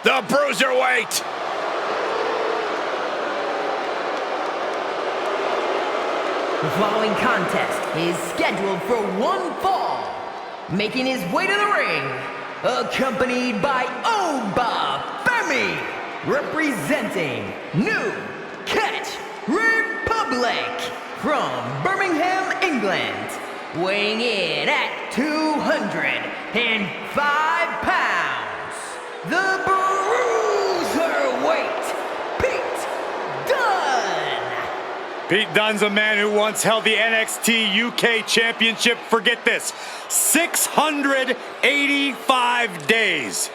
the Bruiserweight. The following contest is scheduled for one fall. Making his way to the ring, accompanied by Oba Femi, representing New Catch Republic from Birmingham, England, weighing in at 205 pounds, the Bruiserweight, Pete Dunne. Pete Dunne's a man who once held the NXT UK Championship, forget this, 685 days.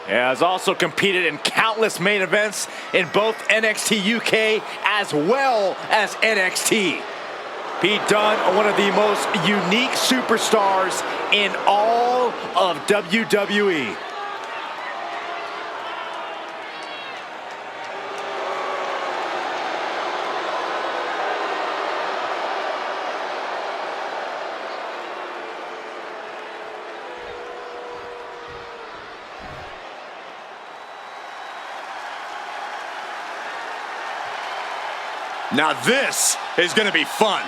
He has also competed in countless main events in both NXT UK as well as NXT. Pete Dunne, one of the most unique superstars in all of WWE. Now this is going to be fun.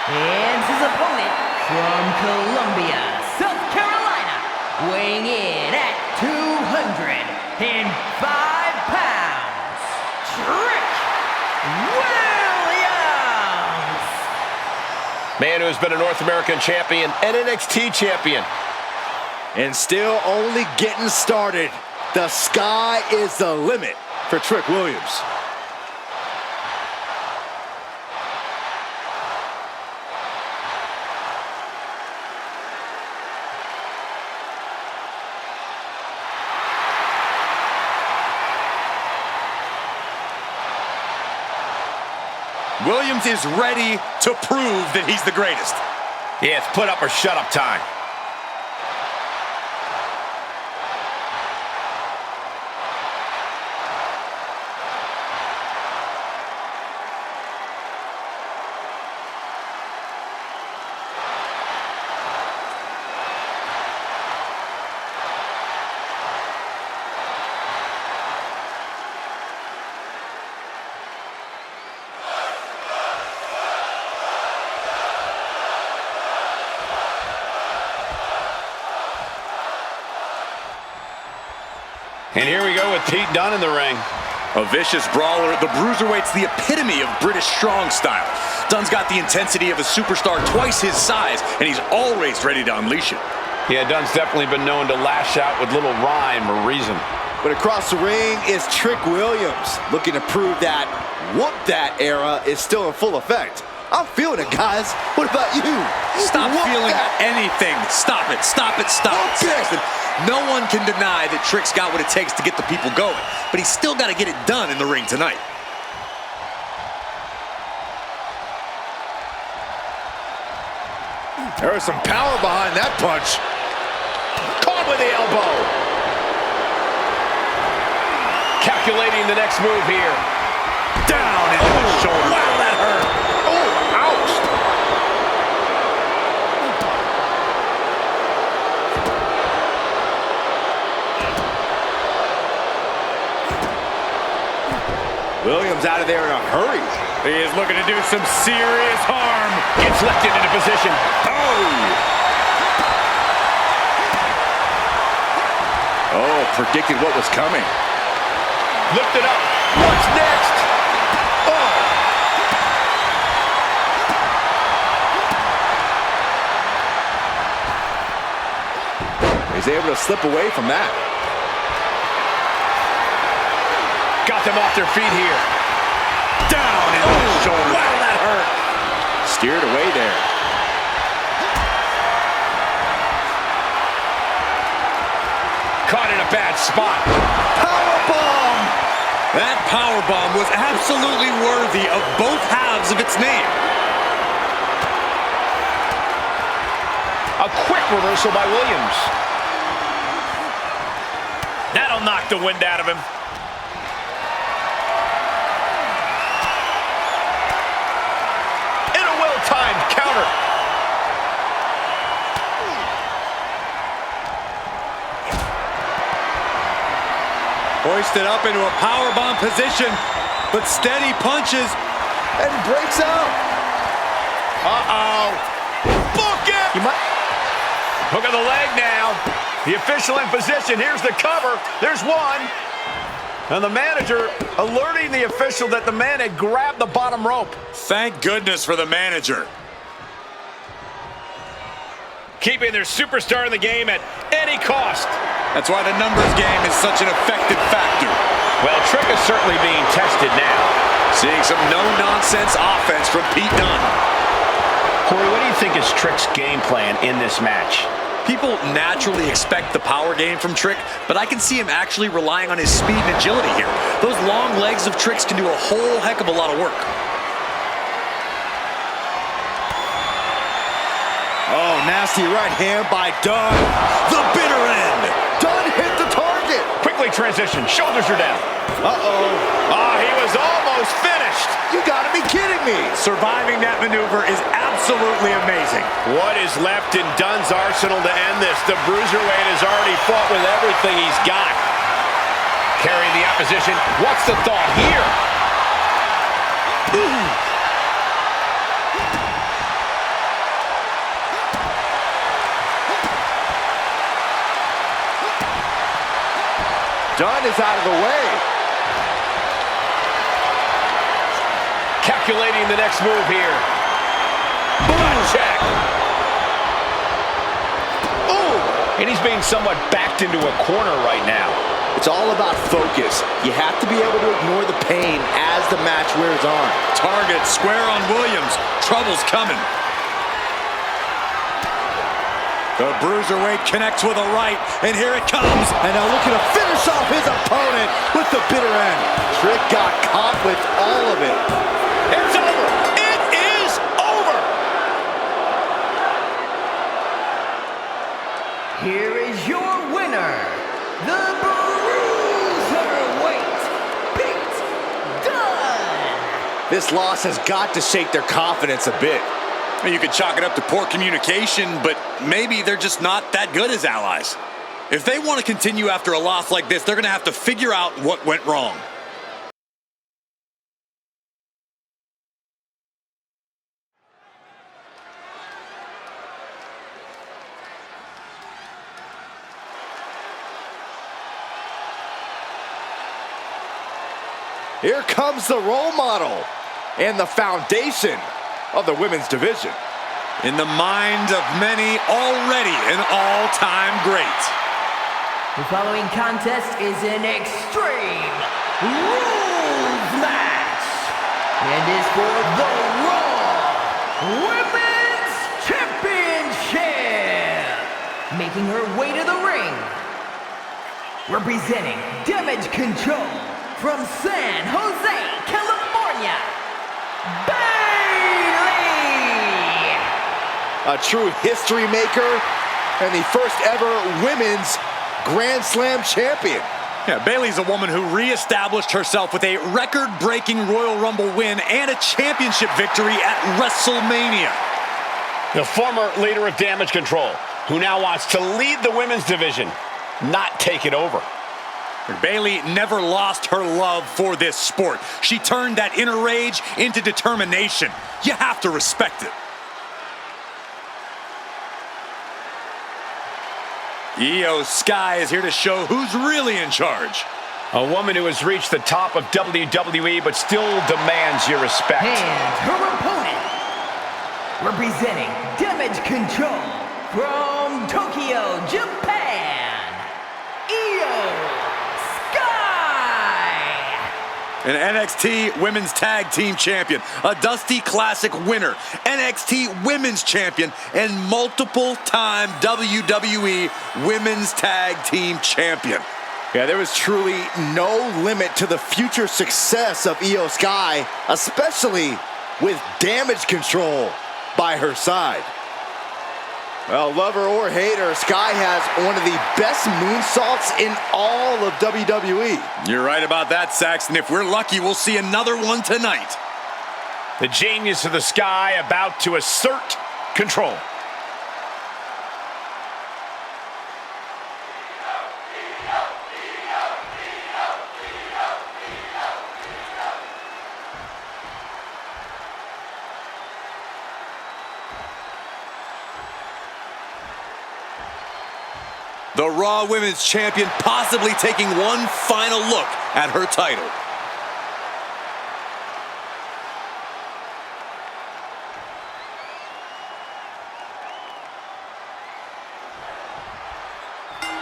And his opponent from Columbia, South Carolina, weighing in at 205 pounds, Trick Williams. Man who has been a North American champion and NXT champion. And still only getting started. The sky is the limit for Trick Williams. Williams is ready to prove that he's the greatest. Yeah, it's put up or shut up time. And here we go with Pete Dunne in the ring. A vicious brawler, the Bruiserweight's the epitome of British strong style. Dunne's got the intensity of a superstar twice his size, and he's always ready to unleash it. Yeah, Dunne's definitely been known to lash out with little rhyme or reason. But across the ring is Trick Williams, looking to prove that whoop that era is still in full effect. I'm feeling it, guys. What about you? Stop Whoop feeling that. anything. Stop it, stop it, stop it. Seriously, no one can deny that Trick's got what it takes to get the people going, but he's still got to get it done in the ring tonight. There was some power behind that punch. Caught with the elbow. Calculating the next move here. Down into the shoulder. Wow, that hurt. Oh, ouch. Williams out of there in a hurry. He is looking to do some serious harm. Gets lifted into position. Oh, predicted what was coming. Lifted up. What's next? Oh. He's able to slip away from that. Got them off their feet here. Down into the shoulder. Wow, that hurt. Steered away there. Caught in a bad spot. Powerbomb! That powerbomb was absolutely worthy of both halves of its name. A quick reversal by Williams. That'll knock the wind out of him. In a well-timed counter. Hoisted up into a powerbomb position, but steady punches and breaks out. Uh-oh. Book it! You might... Hook of the leg now. The official in position. Here's the cover. There's one. And the manager alerting the official that the man had grabbed the bottom rope. Thank goodness for the manager. Keeping their superstar in the game at any cost. That's why the numbers game is such an effective factor. Well, Trick is certainly being tested now. Seeing some no-nonsense offense from Pete Dunne. Corey, what do you think is Trick's game plan in this match? People naturally expect the power game from Trick, but I can see him actually relying on his speed and agility here. Those long legs of Trick's can do a whole heck of a lot of work. Oh, nasty right hand by Dunne. The bitter end. Dunne hit the target. Quickly transition. Shoulders are down. Uh-oh. Oh, he was almost finished. You gotta be kidding me. Surviving that maneuver is absolutely amazing. What is left in Dunne's arsenal to end this? The Bruiserweight has already fought with everything he's got. Carrying the opposition. What's the thought here? Dunne is out of the way. Calculating the next move here. Butt check. Ooh. And he's being somewhat backed into a corner right now. It's all about focus. You have to be able to ignore the pain as the match wears on. Target square on Williams. Trouble's coming. The Bruiserweight connects with a right, and here it comes. And now looking to finish off his opponent with the bitter end. Trick got caught with all of it. It's over. It is over. Here is your winner, the Bruiserweight, Pete Dunne. This loss has got to shake their confidence a bit. You could chalk it up to poor communication, but maybe they're just not that good as allies. If they want to continue after a loss like this, they're going to have to figure out what went wrong. Here comes the role model and the foundation of the women's division. In the mind of many, already an all-time great. The following contest is an Extreme Rules match and is for the Raw Women's Championship. Making her way to the ring, representing Damage Control from San Jose, California, A true history maker and the first ever women's Grand Slam champion. Yeah, Bayley's a woman who reestablished herself with a record-breaking Royal Rumble win and a championship victory at WrestleMania. The former leader of Damage Control, who now wants to lead the women's division, not take it over. Bayley never lost her love for this sport. She turned that inner rage into determination. You have to respect it. Io Sky is here to show who's really in charge. A woman who has reached the top of WWE but still demands your respect. And her opponent, representing Damage Control from Tokyo, Japan, Io Sky. An NXT Women's Tag Team Champion, a Dusty Classic winner, NXT Women's Champion, and multiple-time WWE Women's Tag Team Champion. Yeah, there was truly no limit to the future success of Io Sky, especially with Damage Control by her side. Well, lover or hater, Sky has one of the best moonsaults in all of WWE. You're right about that, Saxton. If we're lucky, we'll see another one tonight. The genius of the Sky about to assert control. The Raw Women's Champion possibly taking one final look at her title.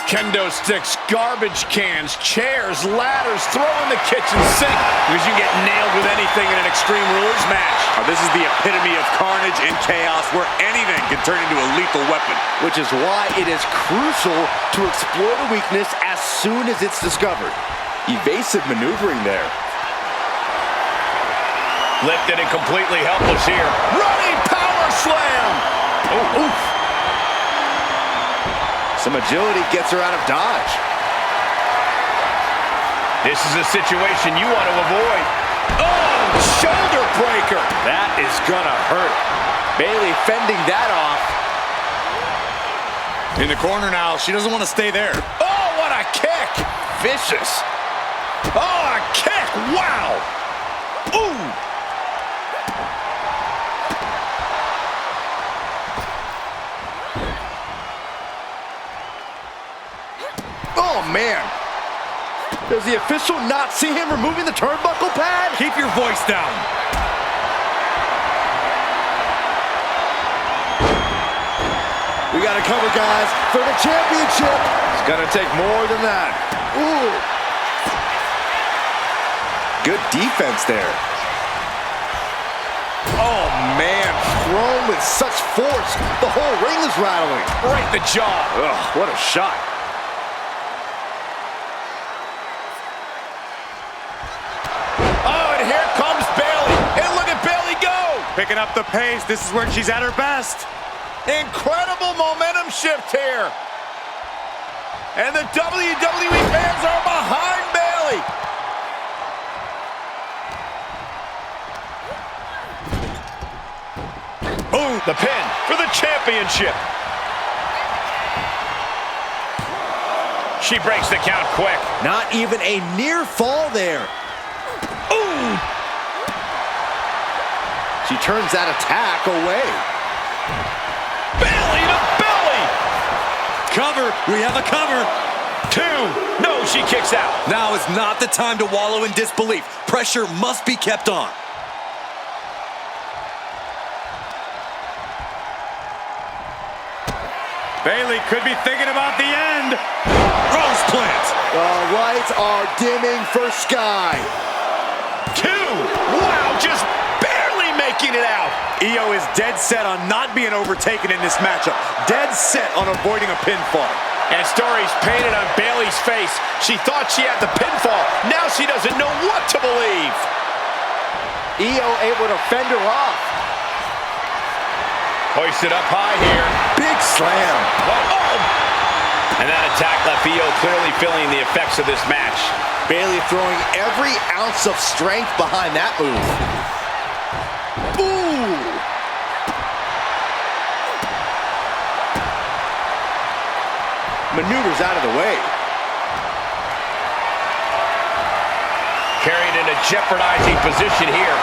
Kendo sticks, garbage cans, chairs, ladders, throw in the kitchen sink because you get nailed with anything in an Extreme Rules match. This is the epitome of carnage and chaos where anything can turn into a lethal weapon. Which is why it is crucial to explore the weakness as soon as it's discovered. Evasive maneuvering there. Lifted and completely helpless here. Running power slam! Oh, oof. Some agility gets her out of dodge. This is a situation you want to avoid. Oh, shoulder breaker! That is gonna hurt. Bayley fending that off. In the corner now, she doesn't want to stay there. Oh, what a kick! Vicious. Oh, a kick! Wow! Ooh! Oh, man. Does the official not see him removing the turnbuckle pad? Keep your voice down. We got to cover, guys, for the championship. It's gonna take more than that. Ooh. Good defense there. Oh, man. Thrown with such force, the whole ring is rattling. Right in the jaw. Ugh, what a shot. Oh, and here comes Bayley. And look at Bayley go. Picking up the pace. This is when she's at her best. Incredible momentum shift here. And the WWE fans are behind Bayley. Boom, the pin for the championship. She breaks the count quick. Not even a near fall there. Ooh! She turns that attack away. Belly to belly! Cover. We have a cover. 2. No, she kicks out. Now is not the time to wallow in disbelief. Pressure must be kept on. Bayley could be thinking about the end. Rose plant. The lights are dimming for Sky. 2. Wow, just barely making it out. Io is dead set on not being overtaken in this matchup. Dead set on avoiding a pinfall. And stories painted on Bayley's face. She thought she had the pinfall. Now she doesn't know what to believe. Io able to fend her off. Hoisted up high here. Big slam. Oh! And that attack left Io clearly feeling the effects of this match. Bayley throwing every ounce of strength behind that move. Ooh! Maneuvers out of the way. Carried in a jeopardizing position here.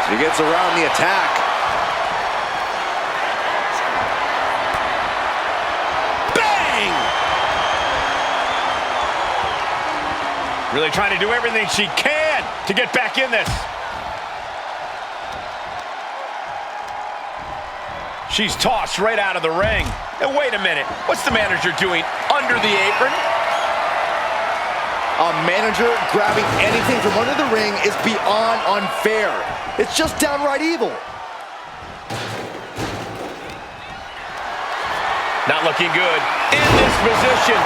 She gets around the attack. Bang! Really trying to do everything she can to get back in this. She's tossed right out of the ring. And wait a minute, what's the manager doing under the apron? A manager grabbing anything from under the ring is beyond unfair. It's just downright evil. Not looking good in this position.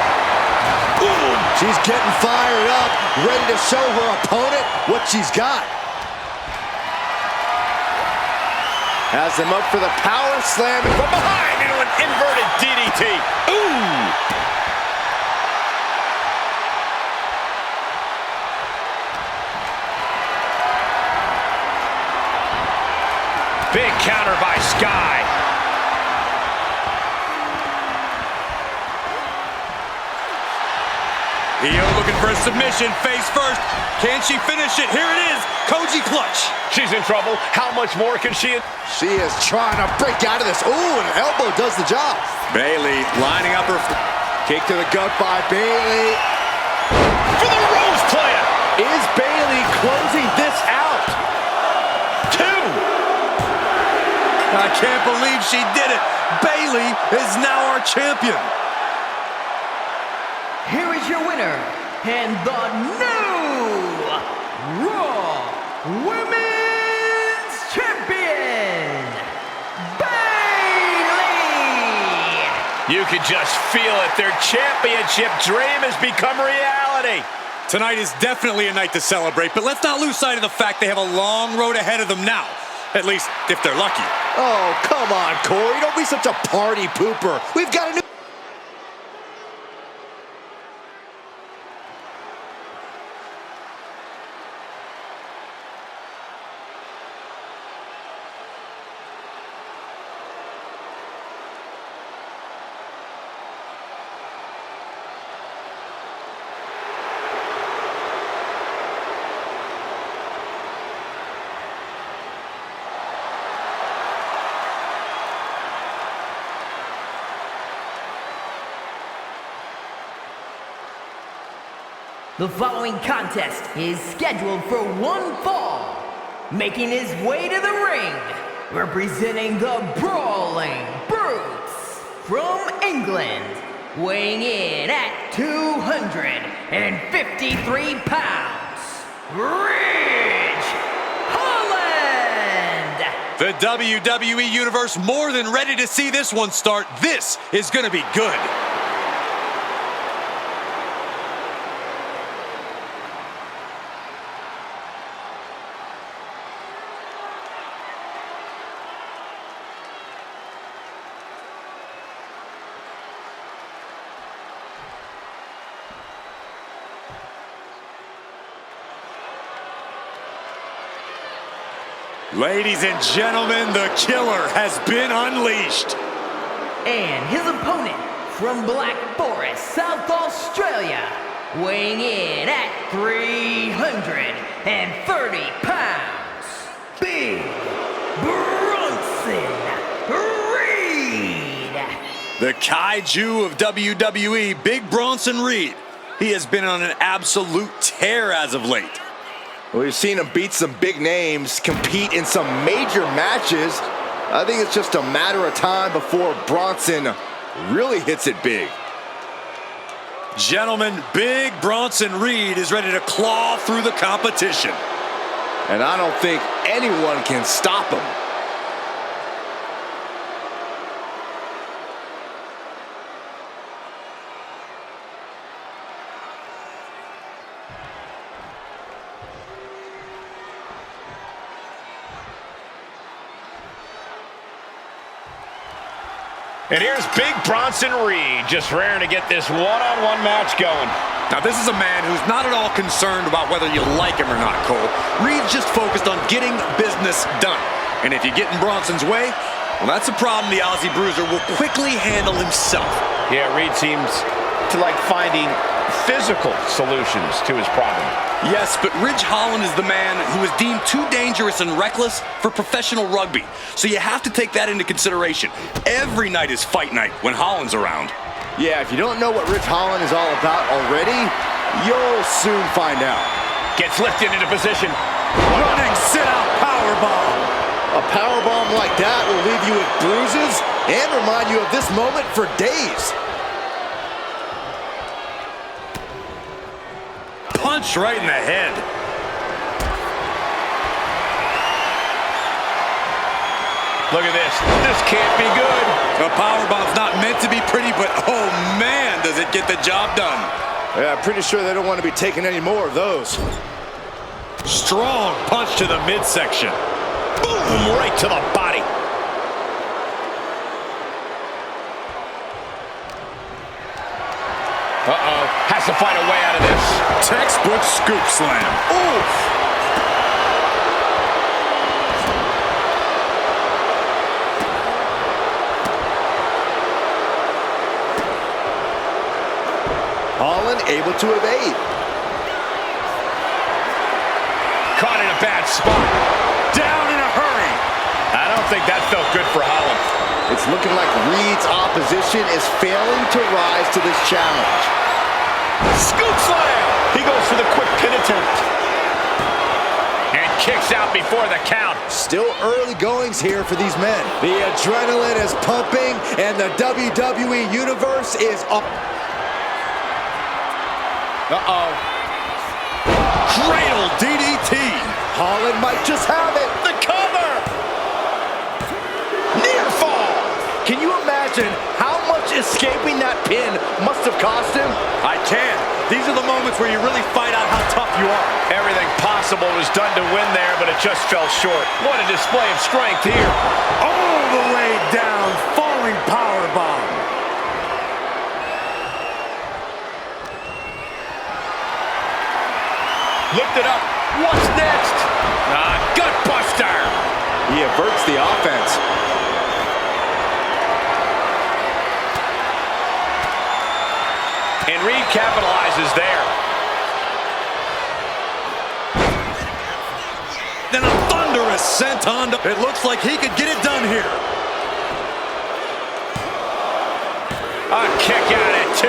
Ooh, she's getting fired up, ready to show her opponent what she's got. Has them up for the power slam From behind into an inverted DDT. Ooh! Big counter by Sky. Io looking for a submission, face first. Can she finish it? Here it is, Koji clutch. She's in trouble. How much more can she? She is trying to break out of this. Ooh, an elbow does the job. Bayley lining up her Kick to the gut by Bayley. For the Rose Plant. Is Bayley closing this out? 2. I can't believe she did it. Bayley is now our champion. Here is your winner, and the new Raw Women's Champion, Bayley! You can just feel it. Their championship dream has become reality. Tonight is definitely a night to celebrate, but let's not lose sight of the fact they have a long road ahead of them now. At least, if they're lucky. Oh, come on, Corey. Don't be such a party pooper. We've got a new... The following contest is scheduled for one fall. Making his way to the ring, representing the Brawling Brutes from England, weighing in at 253 pounds, Ridge Holland! The WWE Universe more than ready to see this one start. This is going to be good. Ladies and gentlemen, the killer has been unleashed. And his opponent from Black Forest, South Australia, weighing in at 330 pounds, Big Bronson Reed. The kaiju of WWE, Big Bronson Reed. He has been on an absolute tear as of late. We've seen him beat some big names, compete in some major matches. I think it's just a matter of time before Bronson really hits it big. Gentlemen, Big Bronson Reed is ready to claw through the competition. And I don't think anyone can stop him. And here's Big Bronson Reed, just raring to get this one-on-one match going. Now, this is a man who's not at all concerned about whether you like him or not, Cole. Reed's just focused on getting business done. And if you get in Bronson's way, well, that's a problem the Aussie Bruiser will quickly handle himself. Yeah, Reed seems to like finding physical solutions to his problem. Yes, but Ridge Holland is the man who is deemed too dangerous and reckless for professional rugby. So you have to take that into consideration. Every night is fight night when Holland's around. Yeah, if you don't know what Ridge Holland is all about already, you'll soon find out. Gets lifted into position. Running sit-out powerbomb. A powerbomb like that will leave you with bruises and remind you of this moment for days. Punch right in the head. Look at this. This can't be good. The powerbomb's not meant to be pretty, but oh man, does it get the job done. Yeah, I'm pretty sure they don't want to be taking any more of those. Strong punch to the midsection. Boom, right to the body. Uh-oh, has to find a way out of this. Textbook scoop slam. Oof! Holland able to evade. Caught in a bad spot. Down in a hurry. I don't don't think that felt good for Holland. It's looking like Reed's opposition is failing to rise to this challenge. Scoop slam! He goes for the quick pin attempt. And kicks out before the count. Still early goings here for these men. The adrenaline is pumping, and the WWE Universe is up. Uh-oh. Cradle DDT. Holland might just have it. The cover! Near fall! Can you imagine how much escaping that pin must have cost him? I can. These are the moments where you really find out how tough you are. Everything possible was done to win there, but it just fell short. What a display of strength here. All the way down, falling powerbomb. Lift it up. What's next? Gut buster. He averts the offense. And Reed capitalizes there. Then a thunderous senton. It looks like he could get it done here. A kick out at 2.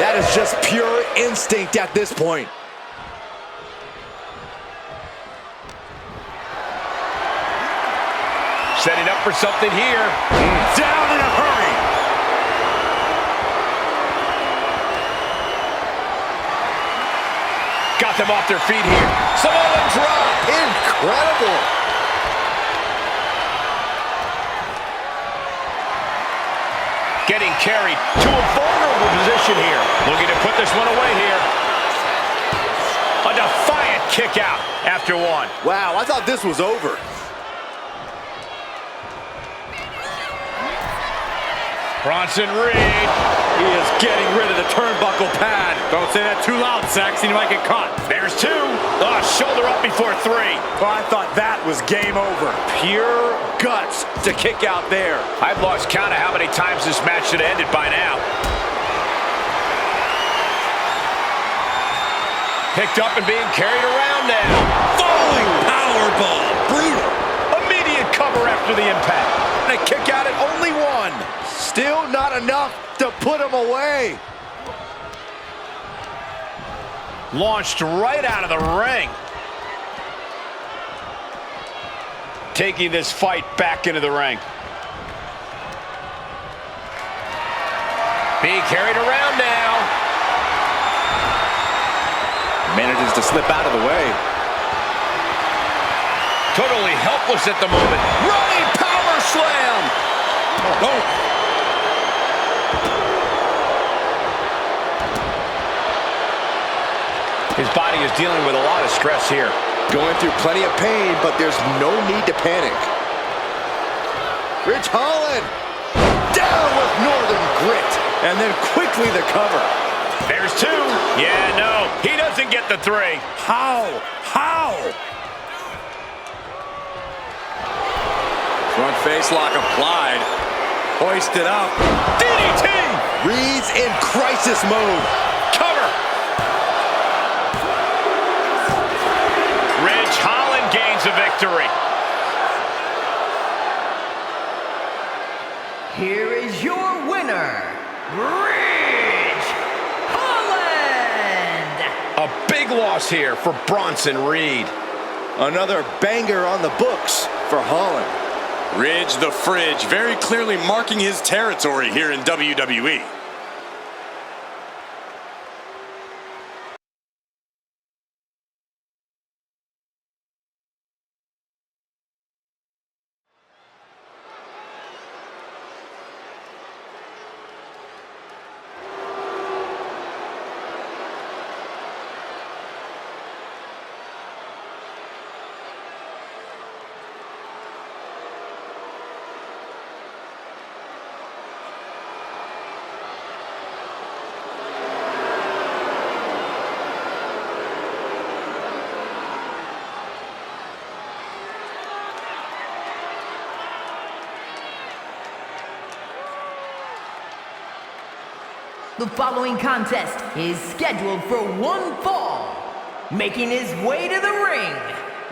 That is just pure instinct at this point. Setting up for something here. Down in a hurry. Got them off their feet here. Samoan drop. Incredible. Getting carried to a vulnerable position here. Looking to put this one away here. A defiant kick out after 1. Wow, I thought this was over. Bronson Reed. He is getting rid of the turnbuckle pad. Don't say that too loud, Saxon. You might get caught. There's 2. Shoulder up before 3. Oh, I thought that was game over. Pure guts to kick out there. I've lost count of how many times this match should have ended by now. Picked up and being carried around now. Falling powerbomb. Brutal. Immediate cover after the impact. And a kick out at only 1. Still not enough to put him away. Launched right out of the ring. Taking this fight back into the ring. Being carried around now. Manages to slip out of the way. Totally helpless at the moment. Running power slam. Oh. His body is dealing with a lot of stress here. Going through plenty of pain, but there's no need to panic. Ridge Holland down with Northern Grit, and then quickly the cover. There's 2. Yeah, no, he doesn't get the 3. How? Front face lock applied. Hoisted up. DDT! Reed's in crisis mode. Cover! Ridge Holland gains a victory. Here is your winner, Ridge Holland! A big loss here for Bronson Reed. Another banger on the books for Holland. Ridge the Fridge, very clearly marking his territory here in WWE. The following contest is scheduled for 1 fall. Making his way to the ring,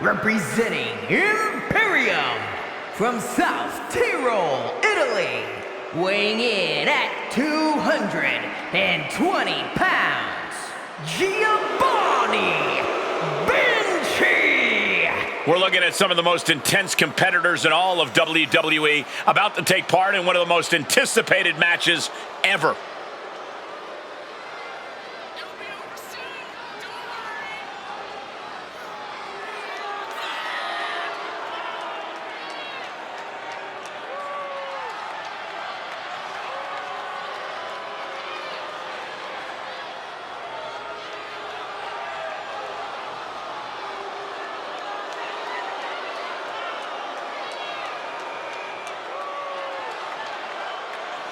representing Imperium from South Tyrol, Italy, weighing in at 220 pounds, Giovanni Vinci! We're looking at some of the most intense competitors in all of WWE about to take part in one of the most anticipated matches ever.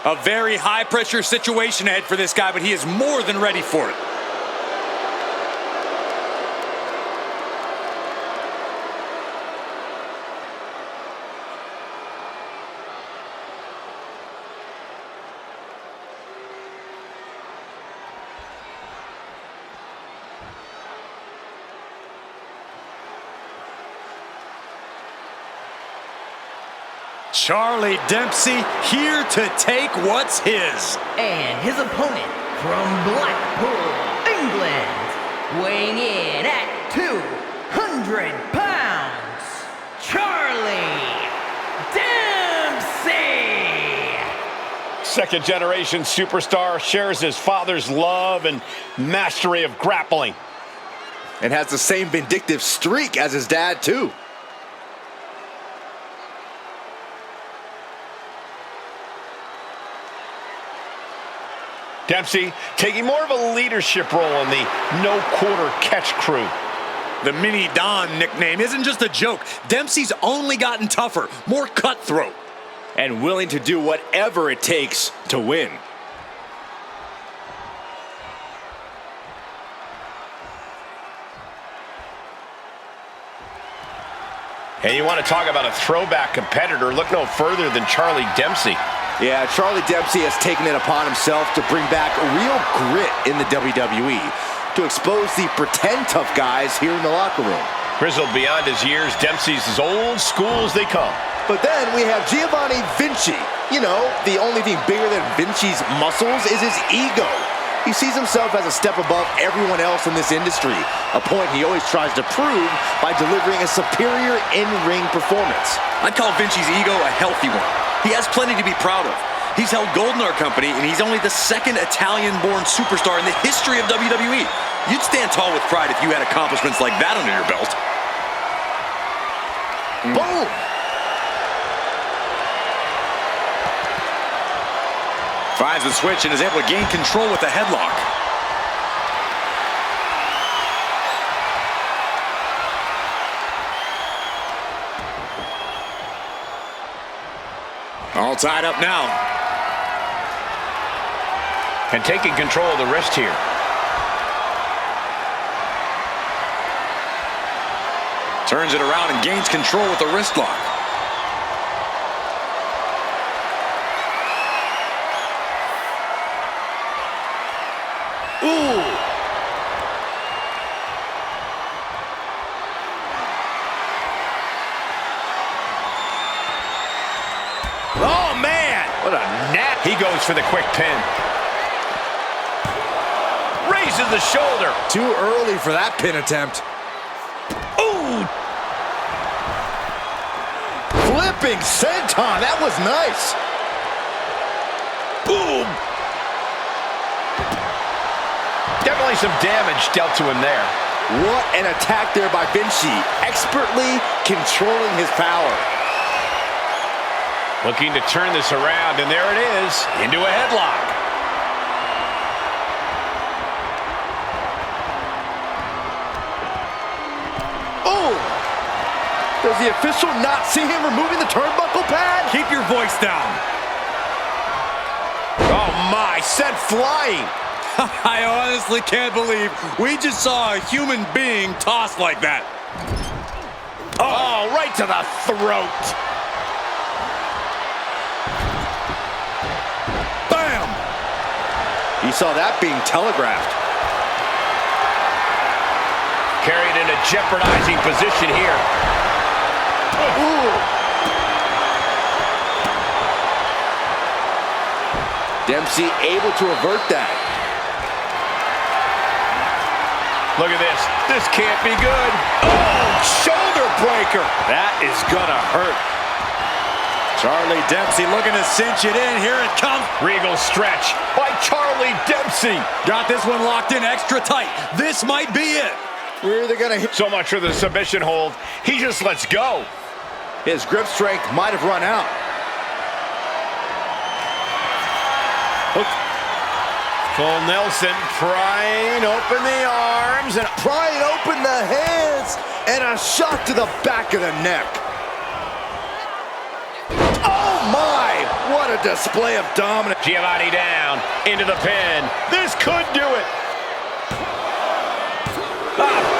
A very high-pressure situation ahead for this guy, but he is more than ready for it. Charlie Dempsey here to take what's his. And his opponent from Blackpool, England, weighing in at 200 pounds, Charlie Dempsey! Second-generation superstar shares his father's love and mastery of grappling. And has the same vindictive streak as his dad, too. Dempsey taking more of a leadership role in the no-quarter catch crew. The Mini Don nickname isn't just a joke. Dempsey's only gotten tougher, more cutthroat. And willing to do whatever it takes to win. And you want to talk about a throwback competitor, look no further than Charlie Dempsey. Yeah, Charlie Dempsey has taken it upon himself to bring back real grit in the WWE, to expose the pretend tough guys here in the locker room. Grizzled beyond his years, Dempsey's as old school as they come. But then we have Giovanni Vinci. You know, the only thing bigger than Vinci's muscles is his ego. He sees himself as a step above everyone else in this industry, a point he always tries to prove by delivering a superior in-ring performance. I'd call Vinci's ego a healthy one. He has plenty to be proud of. He's held gold in our company, and he's only the second Italian-born superstar in the history of WWE. You'd stand tall with pride if you had accomplishments like that under your belt. Boom! Finds the switch and is able to gain control with the headlock. All tied up now. And taking control of the wrist here. Turns it around and gains control with the wrist lock. Ooh! Oh, man! What a net. He goes for the quick pin. Raises the shoulder. Too early for that pin attempt. Ooh! Flipping senton, that was nice. Boom! Definitely some damage dealt to him there. What an attack there by Vinci, expertly controlling his power. Looking to turn this around, and there it is, into a headlock. Oh! Does the official not see him removing the turnbuckle pad? Keep your voice down. Oh my, sent flying. I honestly can't believe we just saw a human being tossed like that. Oh, right to the throat. Bam! You saw that being telegraphed. Carried in a jeopardizing position here. Ooh. Dempsey able to avert that. Look at this. This can't be good. Oh, shoulder breaker. That is gonna hurt. Charlie Dempsey looking to cinch it in. Here it comes. Regal stretch by Charlie Dempsey. Got this one locked in extra tight. This might be it. We're either gonna hit. So much for the submission hold. He just lets go. His grip strength might have run out. Full Nelson prying open the arms and Prying open the hands and a shot to the back of the neck. Oh my! What a display of dominance. Giovanni down into the pin. This could do it.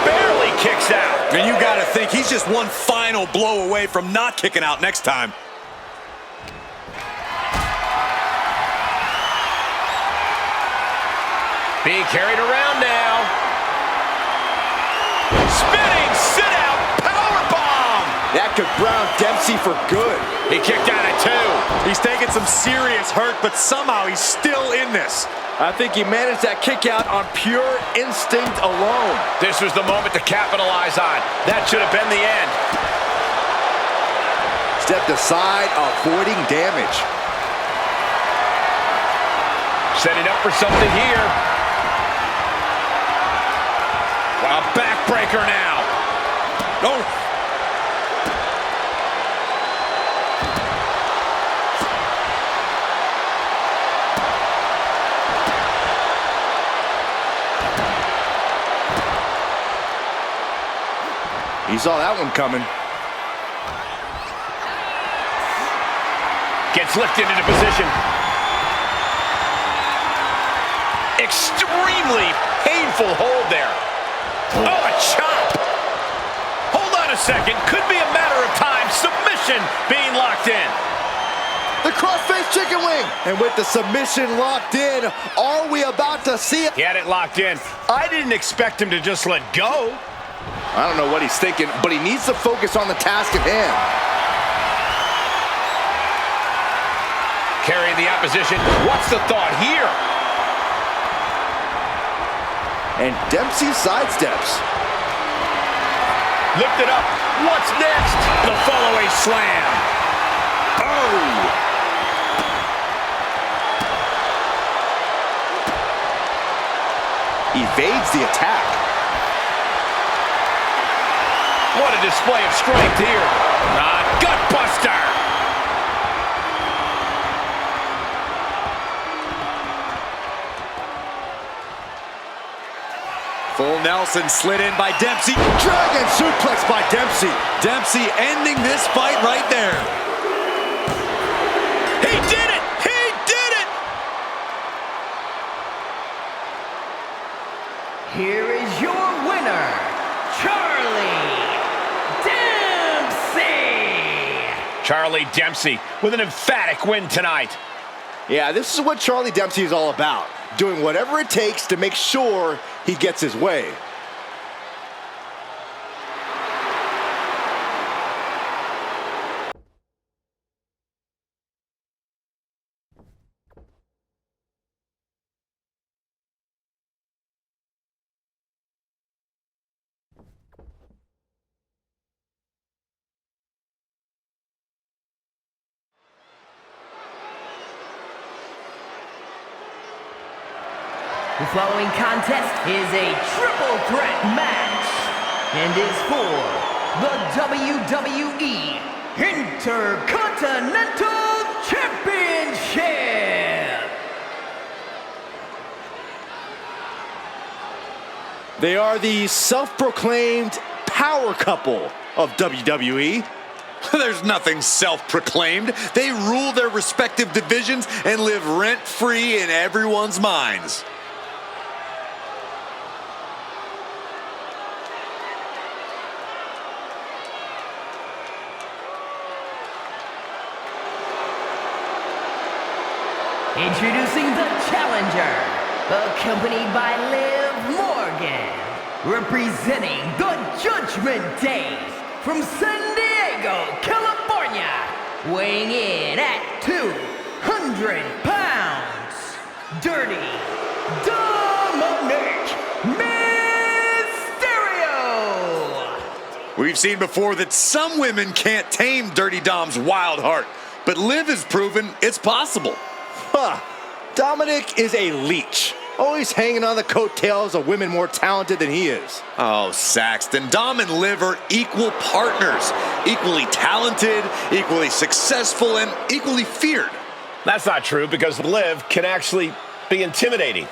Barely kicks out. And you gotta think he's just one final blow away from not kicking out next time. Being carried around now. Spinning sit-out powerbomb. That could brown Dempsey for good. He kicked out at 2. He's taking some serious hurt, but somehow he's still in this. I think he managed that kick out on pure instinct alone. This was the moment to capitalize on. That should have been the end. Stepped aside, avoiding damage. Setting up for something here. A backbreaker now. Oh. He saw that one coming. Gets lifted into position. Extremely painful hold there. Oh, a chop! Hold on a second. Could be a matter of time. Submission being locked in. The crossface chicken wing. And with the submission locked in, are we about to see it? He had it locked in. I didn't expect him to just let go. I don't know what he's thinking, but he needs to focus on the task at hand. Carrying the opposition. What's the thought here? And Dempsey sidesteps. Lifted up. What's next? The follow-away slam. Oh! Evades the attack. What a display of strength here. Gut buster. Full Nelson slid in by Dempsey. Dragon suplex by Dempsey. Dempsey ending this fight right there. He did it! He did it! Here is your winner, Charlie Dempsey! Charlie Dempsey with an emphatic win tonight. Yeah, this is what Charlie Dempsey is all about. Doing whatever it takes to make sure he gets his way. The following contest is a triple threat match and is for the WWE Intercontinental Championship. They are the self-proclaimed power couple of WWE. There's nothing self-proclaimed. They rule their respective divisions and live rent-free in everyone's minds. Introducing the challenger, accompanied by Liv Morgan, representing the Judgment Day from San Diego, California, weighing in at 200 pounds, Dirty Dominic Mysterio! We've seen before that some women can't tame Dirty Dom's wild heart, but Liv has proven it's possible. Huh. Dominic is a leech, always hanging on the coattails of women more talented than he is. Oh, Saxton, Dom and Liv are equal partners, equally talented, equally successful, and equally feared. That's not true, because Liv can actually be intimidating.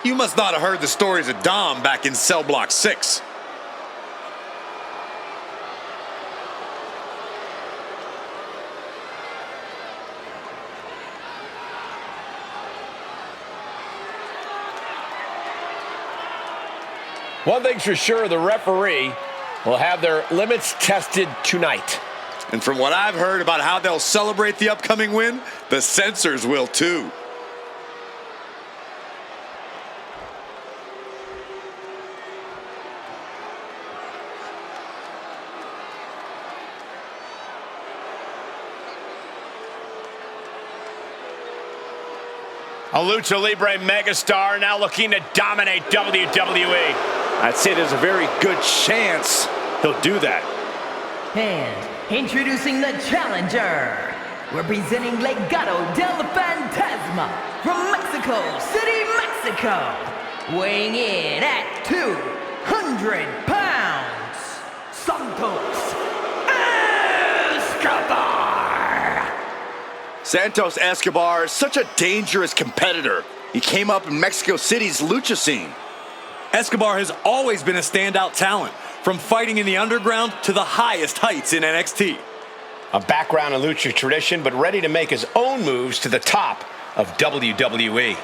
You must not have heard the stories of Dom back in Cell Block 6. One thing's for sure, the referee will have their limits tested tonight. And from what I've heard about how they'll celebrate the upcoming win, the censors will too. A Lucha Libre megastar now looking to dominate WWE. I'd say there's a very good chance he'll do that. And introducing the challenger, representing Legado del Fantasma from Mexico City, Mexico, weighing in at 200 pounds, Santos Escobar. Santos Escobar is such a dangerous competitor. He came up in Mexico City's lucha scene. Escobar has always been a standout talent, from fighting in the underground to the highest heights in NXT. A background in lucha tradition, but ready to make his own moves to the top of WWE.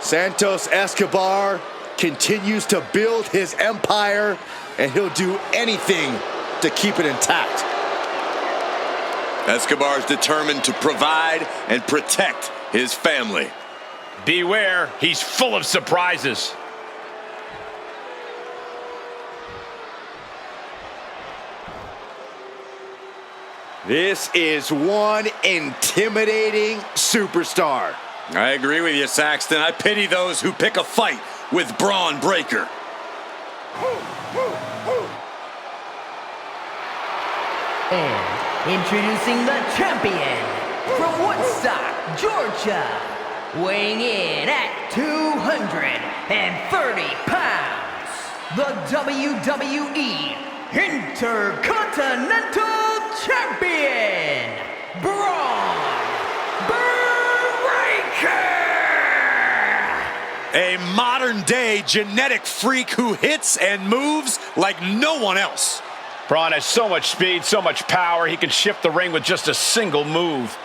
Santos Escobar continues to build his empire, and he'll do anything to keep it intact. Escobar is determined to provide and protect his family. Beware, he's full of surprises. This is one intimidating superstar. I agree with you, Saxton. I pity those who pick a fight with Braun Breaker. And introducing the champion from Woodstock, Georgia, weighing in at 230 pounds, the WWE Intercontinental Champion, Braun Breaker! A modern-day genetic freak who hits and moves like no one else. Braun has so much speed, so much power, he can shift the ring with just a single move.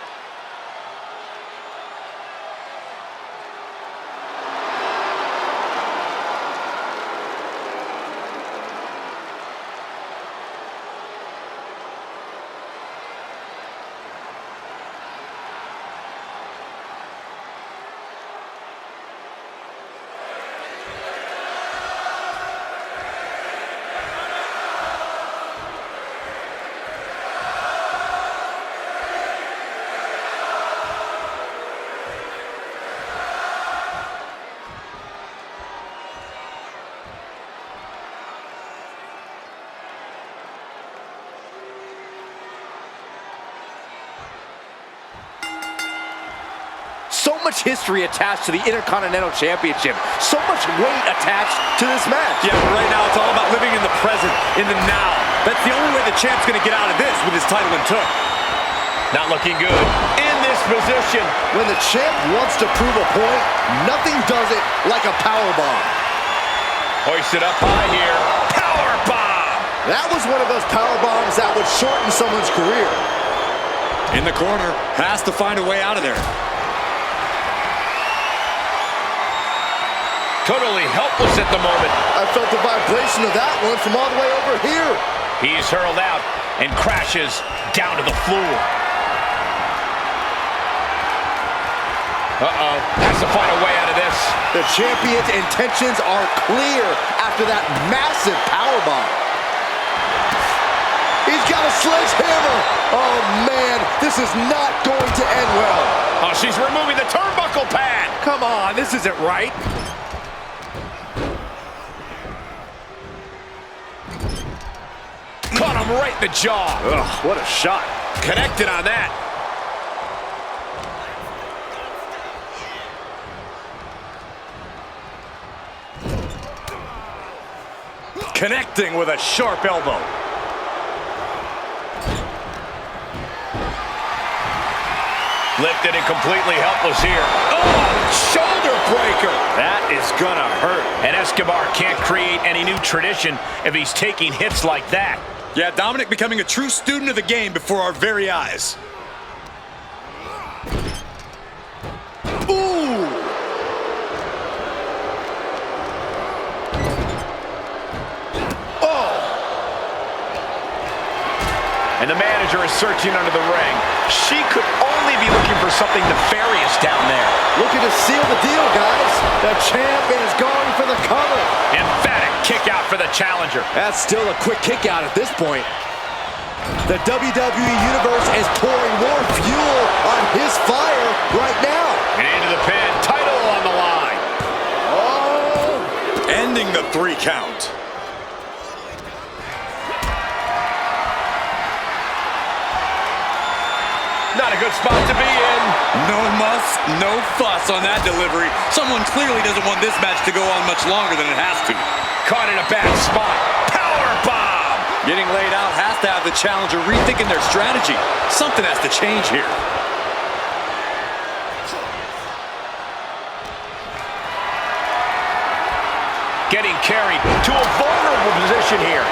So much history attached to the Intercontinental Championship. So much weight attached to this match. Yeah, but right now it's all about living in the present, in the now. That's the only way the champ's gonna get out of this with his title in tow. Not looking good in this position. When the champ wants to prove a point, nothing does it like a powerbomb. Hoisted up high here. Power bomb! That was one of those powerbombs that would shorten someone's career. In the corner, has to find a way out of there. Totally helpless at the moment. I felt the vibration of that one from all the way over here. He's hurled out and crashes down to the floor. Uh-oh, has to find a way out of this. The champion's intentions are clear after that massive powerbomb. He's got a sledgehammer. Oh, man, this is not going to end well. Oh, she's removing the turnbuckle pad. Come on, this isn't right. Caught him right in the jaw. Ugh, what a shot. Connected on that. Connecting with a sharp elbow. Lifted and completely helpless here. Oh, shoulder breaker. That is gonna hurt. And Escobar can't create any new tradition if he's taking hits like that. Yeah, Dominic becoming a true student of the game before our very eyes. Ooh. Oh. And the manager is searching under the ring. She could only be looking for something nefarious down there. Looking to seal the deal, guys. The champ is going for the cover. Emphatic kick out for the challenger. That's still a quick kick out at this point. The WWE Universe is pouring more fuel on his fire right now. And into the pin, title on the line. Oh! Ending the 3 count. Not a good spot to be in. No muss, no fuss on that delivery. Someone clearly doesn't want this match to go on much longer than it has to. Caught in a bad spot. Power bomb. Getting laid out has to have the challenger rethinking their strategy. Something has to change here. Getting carried to a vulnerable position here.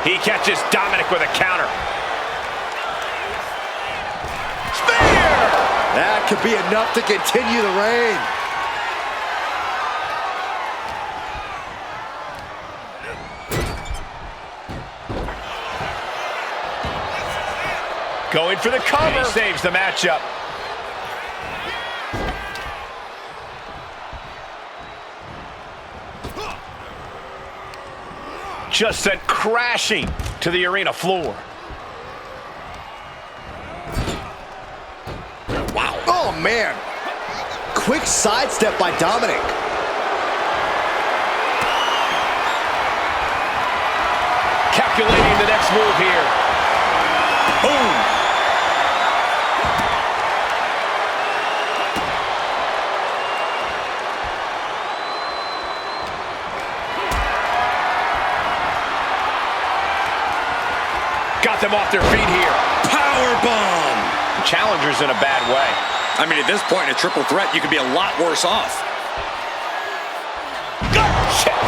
He catches Dominic with a counter. Spear! That could be enough to continue the reign. Going for the cover. He saves the matchup. Just sent crashing to the arena floor. Wow. Oh, man. Quick sidestep by Dominic. Calculating the next move here. Boom. Got them off their feet here. Power bomb. Challenger's in a bad way. I mean, at this point, in a triple threat, you could be a lot worse off. Gut check.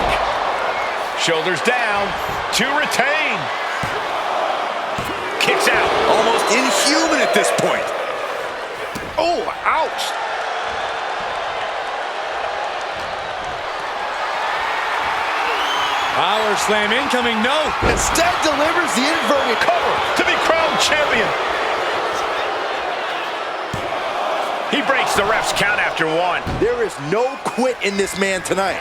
Shoulders down to retain. Kicks out. Almost inhuman at this point. Oh, ouch. Power slam incoming, no. Instead delivers the inverted Cover to be crowned champion. He breaks the ref's count after 1. There is no quit in this man tonight.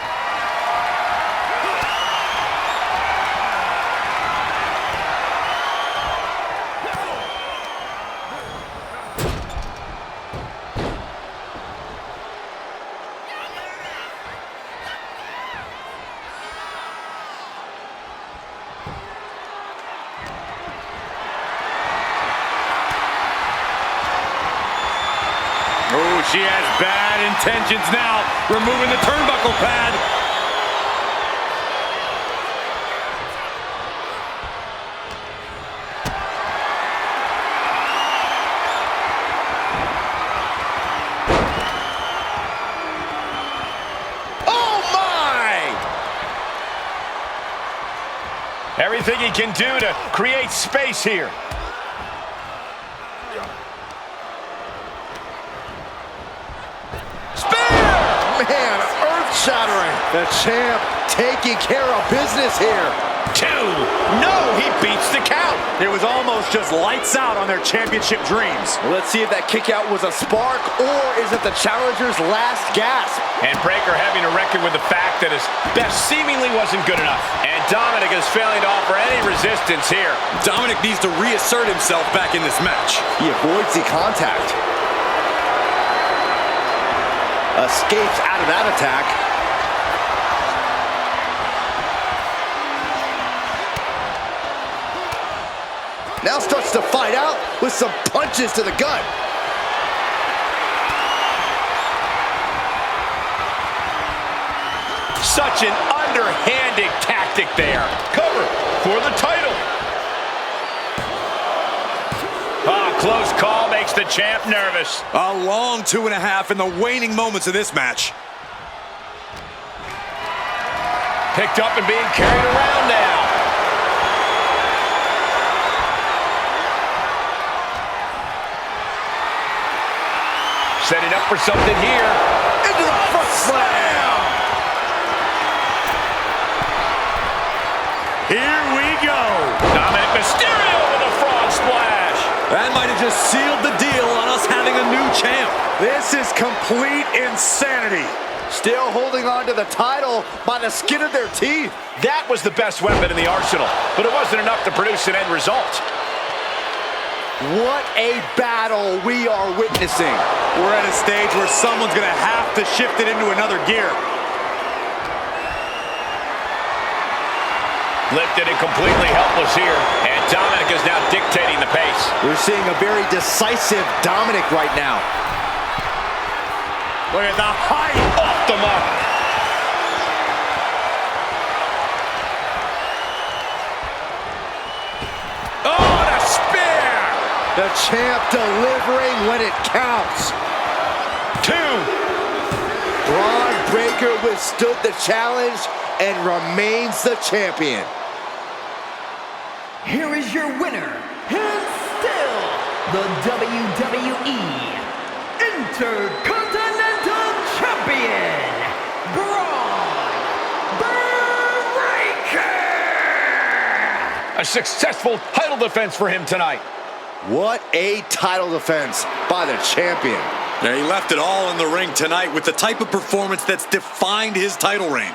Oh, she has bad intentions now. Removing the turnbuckle pad. Oh, my! Everything he can do to create space here. Man, earth-shattering. The champ taking care of business here. 2. No, he beats the count. It was almost just lights out on their championship dreams. Let's see if that kick out was a spark, or is it the challenger's last gasp? And Breakker having to reckon with the fact that his best seemingly wasn't good enough. And Dominic is failing to offer any resistance here. Dominic needs to reassert himself back in this match. He avoids the contact. Escapes out of that attack. Now starts to fight out with some punches to the gut. Such an underhanded tactic there. Cover for the title. Close call makes the champ nervous. A long 2.5 in the waning moments of this match. Picked up and being carried around now. Setting up for something here. Into the front slam. Here we go. Dominic Mysterio with a frog splash. That might have just sealed the deal on us having a new champ. This is complete insanity. Still holding on to the title by the skin of their teeth. That was the best weapon in the arsenal, but it wasn't enough to produce an end result. What a battle we are witnessing. We're at a stage where someone's going to have to shift it into another gear. Lifted and completely helpless here, and Dominic is now dictating the pace. We're seeing a very decisive Dominic right now. Look at the height. Off the mark. Oh, and a spear. The champ delivering when it counts. 2. Braun Breakker withstood the challenge and remains the champion. Here is your winner, and still the WWE Intercontinental Champion, Braun Breakker! A successful title defense for him tonight. What a title defense by the champion. Yeah, he left it all in the ring tonight with the type of performance that's defined his title reign.